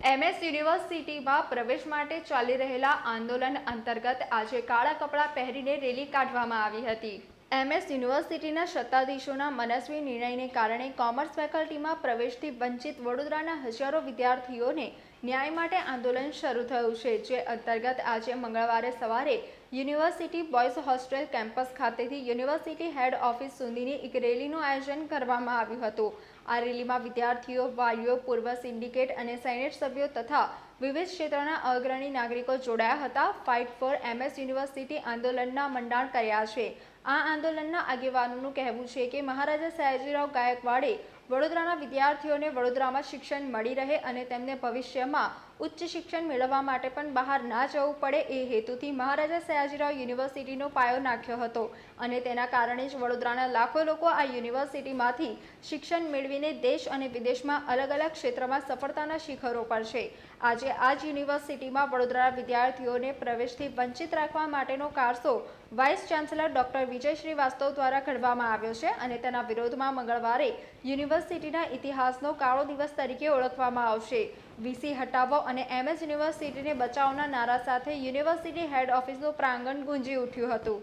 MS યુનિવર્સિટીમાં પ્રવેશ માટે ચાલી રહેલા આંદોલન અંતર્ગત આજે કાળા કપડાં પહેરીને રેલી કાઢવામાં આવી હતી। એમએસ યુનિવર્સિટીના સત્તાધીશોના મનસ્વી નિર્ણયને કારણે કોમર્સ ફેકલ્ટીમાં પ્રવેશથી વંચિત વડોદરાના હજારો વિદ્યાર્થીઓને ન્યાય માટે આંદોલન શરૂ થયું છે, જે અંતર્ગત આજે મંગળવારે સવારે યુનિવર્સિટી બોયઝ હોસ્ટેલ કેમ્પસ ખાતેથી યુનિવર્સિટી હેડ ઓફિસ સુધીની એક રેલીનું આયોજન કરવામાં આવ્યું હતું। આ રેલીમાં વિદ્યાર્થીઓ, વાલીઓ, પૂર્વ સિન્ડિકેટ અને સેનેટ સભ્યો તથા વિવિધ ક્ષેત્રના અગ્રણી નાગરિકો જોડાયા હતા। ફાઇટ ફોર એમએસ યુનિવર્સિટી આંદોલનના મંડાણ કર્યા છે। આ આંદોલનના આગેવાનોનું કહેવું છે કે મહારાજા સયાજીરાવ ગાયકવાડે વડોદરાના વિદ્યાર્થીઓને વડોદરામાં શિક્ષણ મળી રહે અને તેમને ભવિષ્યમાં ઉચ્ચ શિક્ષણ મેળવવા માટે પણ બહાર ના જવું પડે એ હેતુથી મહારાજા સયાજીરાવ યુનિવર્સિટીનો પાયો નાખ્યો હતો અને તેના કારણે જ વડોદરાના લાખો લોકો આ યુનિવર્સિટીમાંથી શિક્ષણ મેળવીને દેશ અને વિદેશમાં અલગ અલગ ક્ષેત્રમાં સફળતાના શિખરો પર છે। આજે આ જ યુનિવર્સિટીમાં વડોદરાના વિદ્યાર્થીઓને પ્રવેશથી વંચિત રાખવા માટેનો કારસો વાઇસ ચાન્સેલર ડોક્ટર વિજય શ્રીવાસ્તવ દ્વારા ઘડવામાં આવ્યો છે અને તેના વિરોધમાં મંગળવારે યુનિવર્સિટીના ઇતિહાસનો કાળો દિવસ તરીકે ઓળખવામાં આવશે। વીસી હટાવો અને એમએસ યુનિવર્સિટીને બચાવના નારા સાથે યુનિવર્સિટી હેડ ઓફિસનું પ્રાંગણ ગુંજી ઉઠ્યું હતું।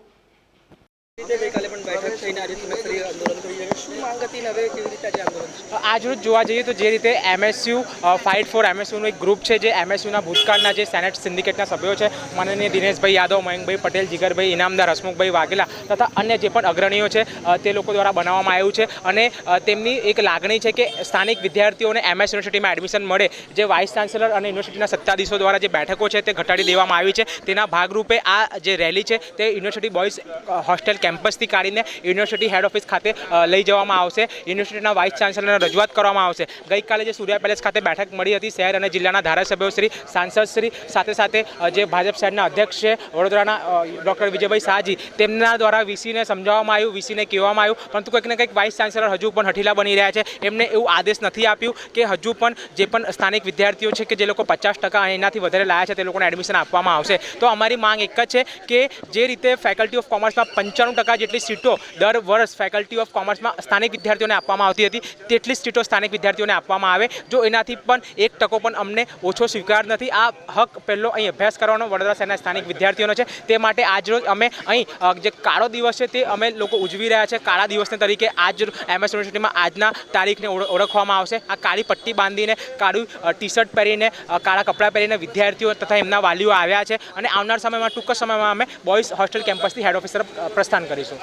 આજરોજ જોવા જઈએ તો જે રીતે એમએસયુ ફાઇટ ફોર એમએસયુનું એક ગ્રુપ છે, જે એમએસયુના ભૂતકાળના જે સેનેટ સિન્ડિકેટના સભ્યો છે, માનનીય દિનેશભાઈ યાદવ, મયંકભાઈ પટેલ, જીગરભાઈ ઇનામદાર, હસમુખભાઈ વાઘેલા તથા અન્ય જે પણ અગ્રણીઓ છે તે લોકો દ્વારા બનાવવામાં આવ્યું છે અને તેમની એક લાગણી છે કે સ્થાનિક વિદ્યાર્થીઓને એમએસ યુનિવર્સિટીમાં એડમિશન મળે। જે વાઇસ ચાન્સેલર અને યુનિવર્સિટીના સત્તાધીશો દ્વારા જે બેઠકો છે તે ઘટાડી દેવામાં આવી છે, તેના ભાગરૂપે આ જે રેલી છે તે યુનિવર્સિટી બોયઝ હોસ્ટેલ કેમ્પસથી કાઢીને યુનિવર્સિટી હેડ ઓફિસ ખાતે લઈ જવામાં આવશે। યુનિવર્સિટીના વાઇસ ચાન્સેલરને રજૂઆત કરવામાં આવશે। ગઈકાલે જે સૂર્યા પેલેસ ખાતે બેઠક મળી હતી શહેર અને જિલ્લાના ધારાસભ્યો શ્રી, સાંસદ શ્રી, સાથે સાથે જે ભાજપ શહેરના અધ્યક્ષ છે વડોદરાના ડૉક્ટર વિજયભાઈ શાહજી, તેમના દ્વારા વીસીને સમજાવવામાં આવ્યું, વીસીને કહેવામાં આવ્યું, પરંતુ કંઈક ને કંઈક વાઇસ ચાન્સેલર હજુ પણ હઠીલા બની રહ્યા છે। એમને એવું આદેશ નથી આપ્યું કે હજુ પણ જે પણ સ્થાનિક વિદ્યાર્થીઓ છે કે જે લોકો 50% અને એનાથી વધારે લાયા છે તે લોકોને એડમિશન આપવામાં આવશે। તો અમારી માંગ એક જ છે કે જે રીતે ફેકલ્ટી ઓફ કોમર્સમાં 95% જેટલી સીટો દર વર્ષ ફેકલ્ટી ઓફ કોમર્સમાં સ્થાનિક વિદ્યાર્થીઓને આપવામાં આવતી હતી, તેટલી સીટો સ્થાનિક વિદ્યાર્થીઓને આપવામાં આવે। જો એનાથી પણ 1% પણ અમને ઓછો સ્વીકાર નથી। આ હક પહેલો અહીં અભ્યાસ કરવાનો વડોદરા શહેરના સ્થાનિક વિદ્યાર્થીઓનો છે। તે માટે આજરોજ અમે અહીં જે કાળો દિવસ છે તે અમે લોકો ઉજવી રહ્યા છે। કાળા દિવસને તરીકે આજ એમએસ યુનિવર્સિટીમાં આજના તારીખને ઓળખવામાં આવશે। આ કાળી પટ્ટી બાંધીને, કાળું ટી શર્ટ પહેરીને, કાળા કપડાં પહેરીને વિદ્યાર્થીઓ તથા એમના વાલીઓ આવ્યા છે અને આવનાર સમયમાં, ટૂંક સમયમાં અમે બોયઝ હોસ્ટેલ કેમ્પસથી હેડ ઓફિસ તરફ પ્રસ્થાન કરીશું।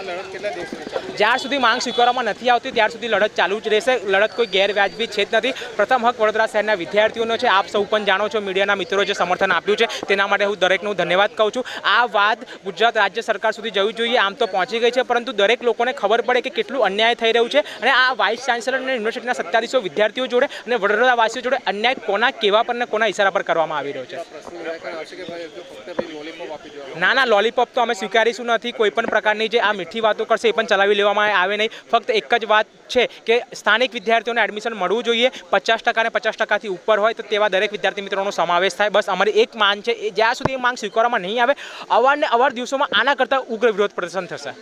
જ્યાર સુધી માંગ સ્વીકારવામાં નથી આવતી ત્યાર સુધી લડત ચાલુ જ રહેશે। લડત કોઈ ગેરવ્યાજબી છે જ નથી। પ્રથમ હક વડોદરા શહેરના વિદ્યાર્થીઓનો છે। આપ સૌ પણ જાણો છો, મીડિયાના મિત્રો જે સમર્થન આપ્યું છે તેના માટે હું દરેકનું ધન્યવાદ કહું છું। આ વાત ગુજરાત રાજ્ય સરકાર સુધી જવી જોઈએ, આમ તો પહોંચી ગઈ છે, પરંતુ દરેક લોકોને ખબર પડે કે કેટલું અન્યાય થઈ રહ્યું છે અને આ વાઇસ ચાન્સેલર અને યુનિવર્સિટીના સત્તાધીશો વિદ્યાર્થીઓ જોડે અને વડોદરાવાસીઓ જોડે અન્યાય કોના કેવા પર ને કોના ઇશારા પર કરવામાં આવી રહ્યો છે। ના, લોલીપોપ તો અમે સ્વીકારીશું નથી। કોઈ પણ પ્રકારની જે આ મીઠી વાતો કરશે એ પણ ચલાવી લેવામાં આવે નહીં। ફક્ત એક જ વાત છે કે સ્થાનિક વિદ્યાર્થીઓને એડમિશન મળવું જોઈએ। 50% અને 50%થી ઉપર હોય તો તેવા દરેક વિદ્યાર્થી મિત્રોનો સમાવેશ થાય, બસ અમારી એક માંગ છે। જ્યાં સુધી એ માંગ સ્વીકારવામાં નહીં આવે, અવારને અવાર દિવસોમાં આના કરતાં ઉગ્ર વિરોધ પ્રદર્શન થશે।